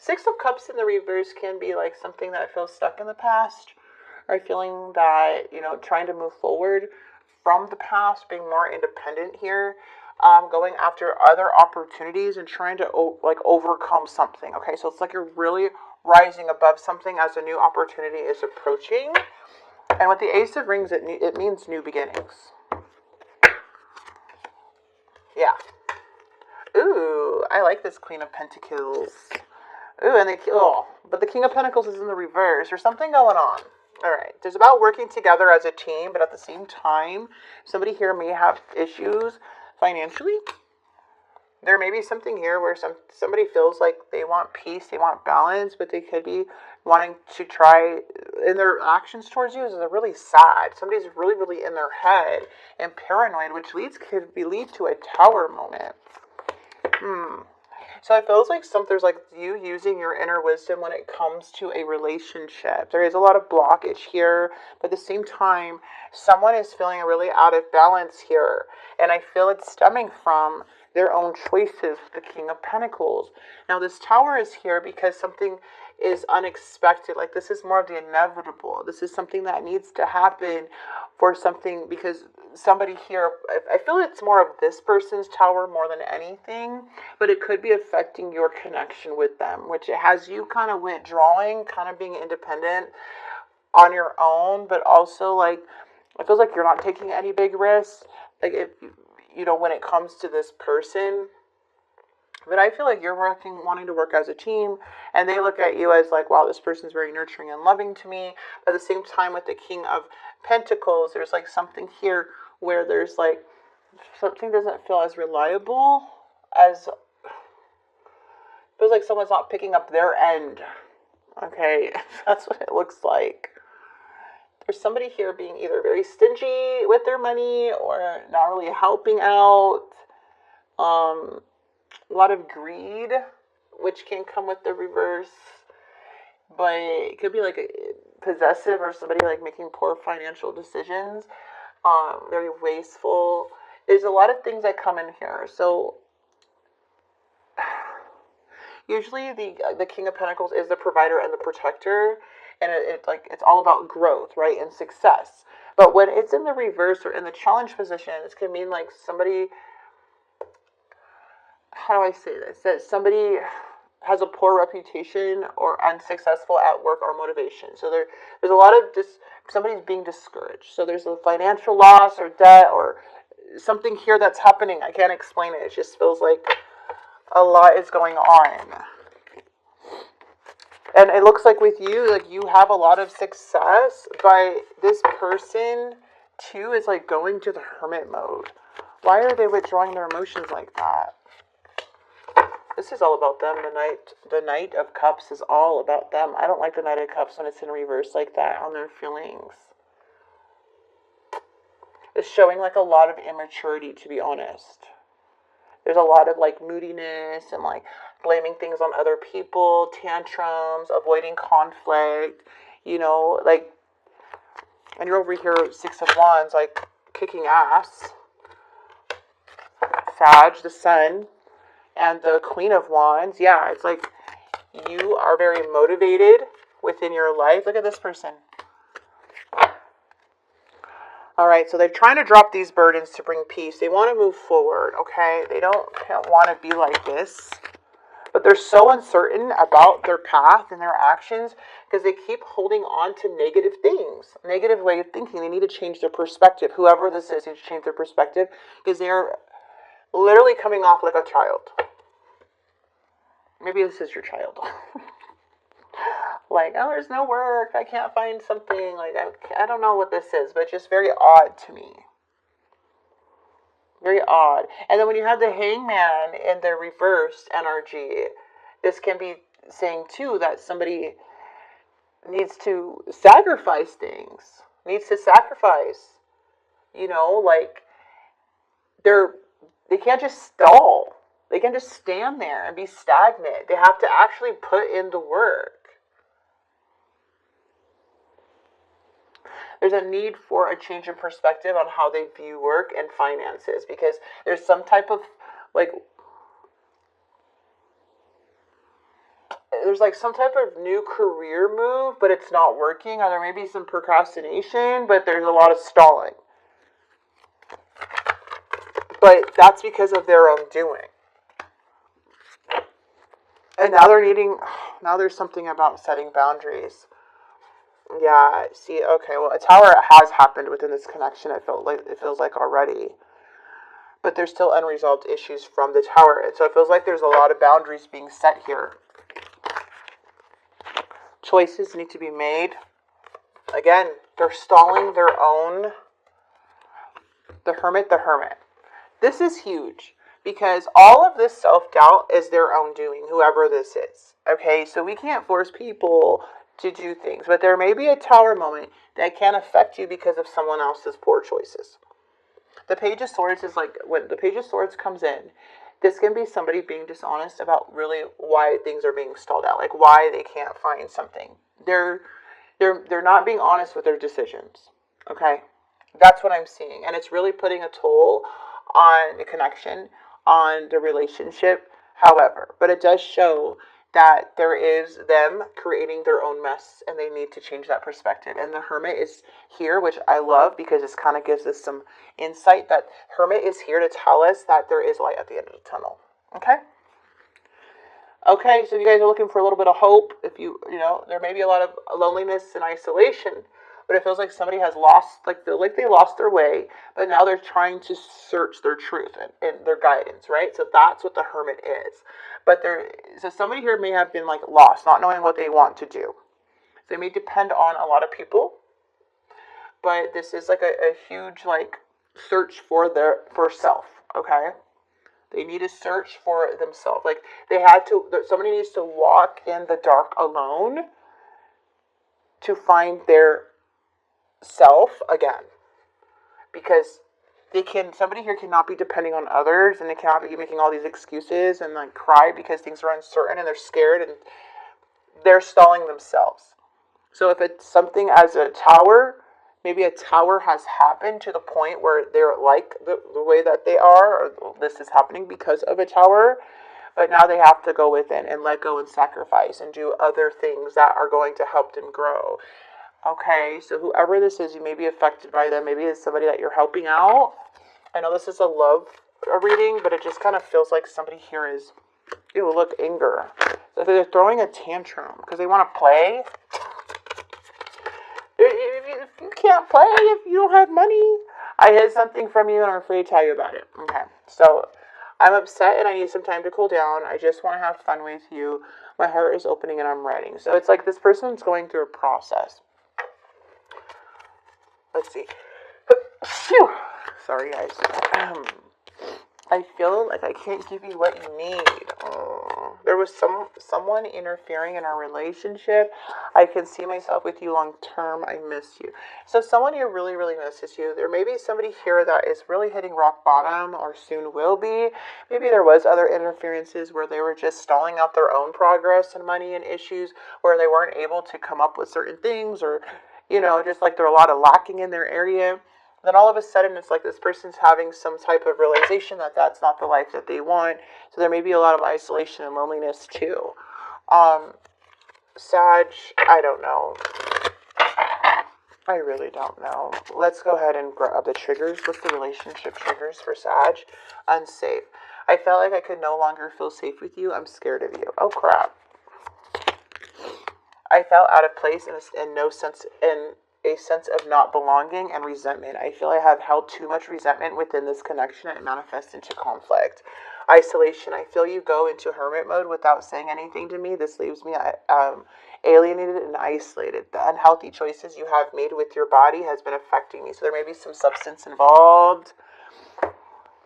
Six of Cups in the reverse can be like something that feels stuck in the past, or feeling that, trying to move forward from the past, being more independent here, going after other opportunities and trying to overcome something. Okay, so it's like you're really rising above something as a new opportunity is approaching. And with the Ace of Rings, it means new beginnings. Yeah. Ooh, I like this Queen of Pentacles. Ooh, and but the King of Pentacles is in the reverse. There's something going on. All right. There's about working together as a team, but at the same time, somebody here may have issues financially. There may be something here where somebody feels like they want peace, they want balance, but they could be wanting to try, in their actions towards you, is they're really sad. Somebody's really, really in their head and paranoid, which could lead to a Tower moment. So it feels like there's like you using your inner wisdom when it comes to a relationship. There is a lot of blockage here, but at the same time, someone is feeling really out of balance here. And I feel it's stemming from their own choices, the King of Pentacles. Now this Tower is here because something is unexpected. Like this is more of the inevitable. This is something that needs to happen for something, because somebody here, I feel it's more of this person's Tower more than anything, but it could be affecting your connection with them, which it has you kind of withdrawing, kind of being independent on your own, but also like, it feels like you're not taking any big risks. Like if, when it comes to this person, but I feel like you're wanting to work as a team, and they look at you as like, wow, this person's very nurturing and loving to me. But at the same time, with the King of Pentacles, there's like something here where there's like, something doesn't feel as reliable as, feels like someone's not picking up their end. Okay, that's what it looks like. There's somebody here being either very stingy with their money or not really helping out. A lot of greed, which can come with the reverse, but it could be like possessive, or somebody like making poor financial decisions, very wasteful. There's a lot of things that come in here. So usually the King of Pentacles is the provider and the protector, and it's all about growth, right, and success. But when it's in the reverse or in the challenge position, it can mean like somebody, how do I say this? That somebody has a poor reputation or unsuccessful at work or motivation. So there's a lot of somebody's being discouraged. So there's a financial loss or debt or something here that's happening. I can't explain it. It just feels like a lot is going on. And it looks like with you, like you have a lot of success, but this person too is like going to the hermit mode. Why are they withdrawing their emotions like that? This is all about them. The Knight of Cups is all about them. I don't like the Knight of Cups when it's in reverse like that on their feelings. It's showing like a lot of immaturity, to be honest. There's a lot of like moodiness and like blaming things on other people, tantrums, avoiding conflict, like, and you're over here, Six of Wands, like kicking ass. Sag, the Sun, and the Queen of Wands. Yeah, it's like you are very motivated within your life. Look at this person. All right, so they're trying to drop these burdens to bring peace. They want to move forward, okay? They don't want to be like this. But they're so uncertain about their path and their actions because they keep holding on to negative things, negative way of thinking. They need to change their perspective. Whoever this is needs to change their perspective because they're literally coming off like a child. Maybe this is your child. Like, oh, there's no work. I can't find something. Like, I don't know what this is, but it's just very odd to me. Very odd. And then when you have the Hangman in the reversed energy, this can be saying, too, that somebody needs to sacrifice things. Needs to sacrifice. Like, they can't just stall. They can't just stand there and be stagnant. They have to actually put in the work. There's a need for a change in perspective on how they view work and finances, because there's some type of, like, there's like some type of new career move, but it's not working, or there may be some procrastination, but there's a lot of stalling. But that's because of their own doing. And now now there's something about setting boundaries. Yeah, see, okay, well, a tower has happened within this connection, it feels like already. But there's still unresolved issues from the tower. And so it feels like there's a lot of boundaries being set here. Choices need to be made. Again, they're stalling their own. The Hermit. This is huge because all of this self-doubt is their own doing, whoever this is. Okay, so we can't force people to do things, but there may be a tower moment that can affect you because of someone else's poor choices. The Page of Swords is like, when the Page of Swords comes in, this can be somebody being dishonest about really why things are being stalled out, like why they can't find something. They're not being honest with their decisions. Okay, that's what I'm seeing, and it's really putting a toll on the connection, on the relationship. However, but it does show that there is them creating their own mess, and they need to change that perspective. And the Hermit is here, which I love because this kind of gives us some insight that Hermit is here to tell us that there is light at the end of the tunnel. Okay? Okay, so if you guys are looking for a little bit of hope, if you know, there may be a lot of loneliness and isolation, but it feels like somebody has feel like they lost their way, but now they're trying to search their truth and their guidance, right? So that's what the Hermit is. But so somebody here may have been like lost, not knowing what they want to do. They may depend on a lot of people, but this is like a huge like search for self. Okay, they need to search for themselves. Like somebody needs to walk in the dark alone to find their self again, because somebody here cannot be depending on others, and they cannot be making all these excuses and like cry because things are uncertain and they're scared and they're stalling themselves. So if it's something as a tower, maybe a tower has happened to the point where they're like the way that they are, or this is happening because of a tower, but now they have to go within and let go and sacrifice and do other things that are going to help them grow. Okay, so whoever this is, you may be affected by them. Maybe it's somebody that you're helping out. I know this is a love reading, but it just kind of feels like somebody here is, anger. So they're throwing a tantrum because they want to play. If you can't play, if you don't have money, I hid something from you and I'm afraid to tell you about it. Okay, so I'm upset and I need some time to cool down. I just want to have fun with you. My heart is opening and I'm writing. So it's like this person's going through a process. Let's see. Phew. Sorry, guys. I feel like I can't give you what you need. There was someone interfering in our relationship. I can see myself with you long term. I miss you. So someone here really, really misses you. There may be somebody here that is really hitting rock bottom or soon will be. Maybe there was other interferences where they were just stalling out their own progress and money and issues where they weren't able to come up with certain things, or just like there are a lot of lacking in their area. Then all of a sudden, it's like this person's having some type of realization that that's not the life that they want. So there may be a lot of isolation and loneliness too. Sag, I don't know. I really don't know. Let's go ahead and grab the triggers. What's the relationship triggers for Sag? Unsafe. I felt like I could no longer feel safe with you. I'm scared of you. Oh, crap. I felt out of place in a sense of not belonging and resentment. I feel I have held too much resentment within this connection and it manifests into conflict. Isolation. I feel you go into hermit mode without saying anything to me. This leaves me alienated and isolated. The unhealthy choices you have made with your body has been affecting me. So there may be some substance involved.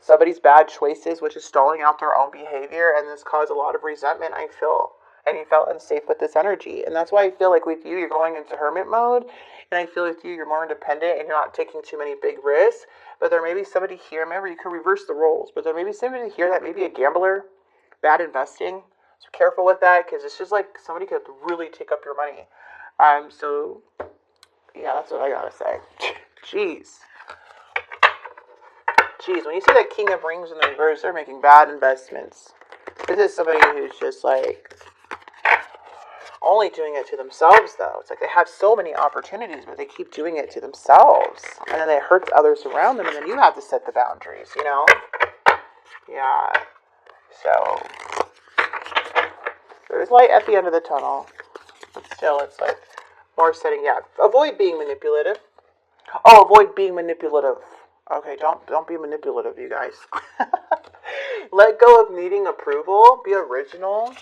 Somebody's bad choices, which is stalling out their own behavior, and this caused a lot of resentment, I feel. And you felt unsafe with this energy. And that's why I feel like with you, you're going into hermit mode. And I feel with you, you're more independent and you're not taking too many big risks. But there may be somebody here, remember, you can reverse the roles. But there may be somebody here that may be a gambler, bad investing. So careful with that, because it's just like somebody could really take up your money. So, yeah, that's what I gotta say. Jeez, when you see that King of Rings in the reverse, they're making bad investments. This is somebody who's just like, only doing it to themselves, though. It's like they have so many opportunities, but they keep doing it to themselves. And then it hurts others around them, and then you have to set the boundaries, you know? Yeah. So, there's light at the end of the tunnel. But still, it's like more setting, yeah. Avoid being manipulative. Oh, avoid being manipulative. Okay, don't be manipulative, you guys. Let go of needing approval. Be original.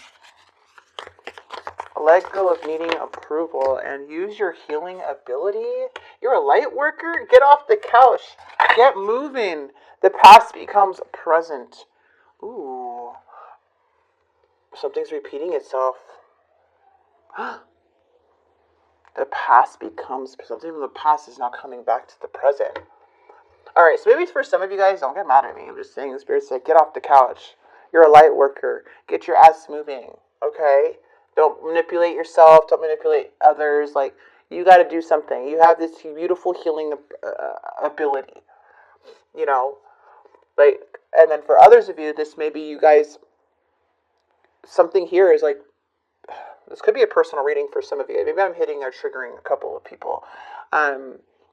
Let go of needing approval and use your healing ability. You're a light worker. Get off the couch. Get moving. The past becomes present. Ooh. Something's repeating itself. The past becomes, something from the past is now coming back to the present. Alright, so maybe for some of you guys, don't get mad at me. I'm just saying, the Spirit said, get off the couch. You're a light worker. Get your ass moving. Okay? Don't manipulate yourself. Don't manipulate others. Like, you got to do something. You have this beautiful healing ability. You know? Like, and then for others of you, this may be you guys, something here is like, this could be a personal reading for some of you. Maybe I'm hitting or triggering a couple of people.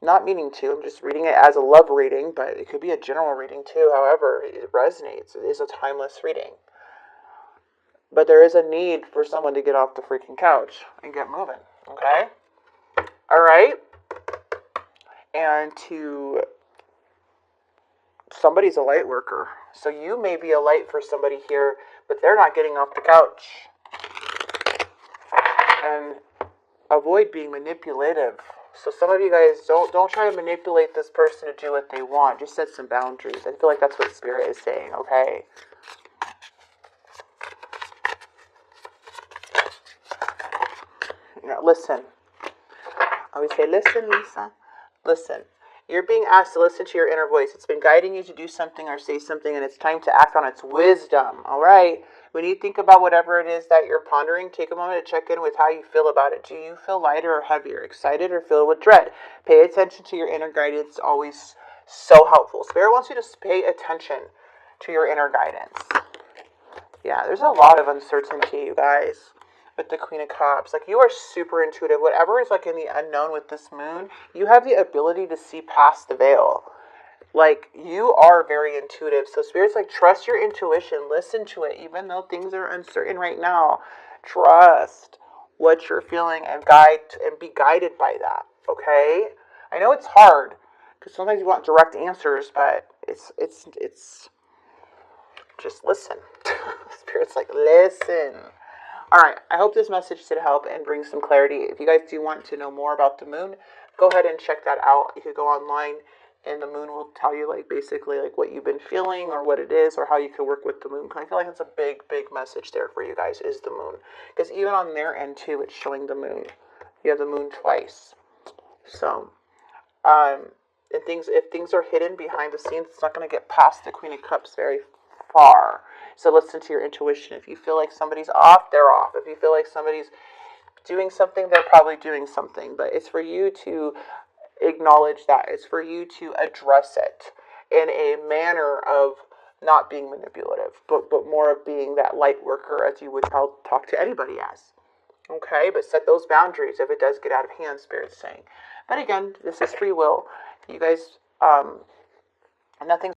Not meaning to. I'm just reading it as a love reading, but it could be a general reading too. However, it resonates. It is a timeless reading. But there is a need for someone to get off the freaking couch and get moving. Okay? Alright? And somebody's a light worker. So you may be a light for somebody here, but they're not getting off the couch. And avoid being manipulative. So some of you guys, don't try to manipulate this person to do what they want. Just set some boundaries. I feel like that's what Spirit is saying, okay? Now, listen. I always say, listen, Lisa. Listen. You're being asked to listen to your inner voice. It's been guiding you to do something or say something, and it's time to act on its wisdom, all right? When you think about whatever it is that you're pondering, take a moment to check in with how you feel about it. Do you feel lighter or heavier, excited or filled with dread? Pay attention to your inner guidance. It's always so helpful. Spirit wants you to pay attention to your inner guidance. Yeah, there's a lot of uncertainty, you guys, with the Queen of Cups. Like, you are super intuitive. Whatever is like in the unknown with this moon, you have the ability to see past the veil. Like, you are very intuitive. So Spirit's like, trust your intuition. Listen to it. Even though things are uncertain right now, trust what you're feeling and be guided by that. Okay? I know it's hard because sometimes you want direct answers, but it's just listen. Spirit's like, listen. Alright, I hope this message did help and bring some clarity. If you guys do want to know more about the moon, go ahead and check that out. You could go online and the moon will tell you like basically like what you've been feeling or what it is or how you can work with the moon. I feel like it's a big message there for you guys is the moon. Because even on their end too, it's showing the moon. You have the moon twice. So, if things are hidden behind the scenes, it's not going to get past the Queen of Cups very far. So listen to your intuition. If you feel like somebody's off, they're off. If you feel like somebody's doing something, they're probably doing something. But it's for you to acknowledge that. It's for you to address it in a manner of not being manipulative, but more of being that light worker as you would talk to anybody as. Okay, but set those boundaries if it does get out of hand, Spirit's saying. But again, this is free will. You guys, nothing.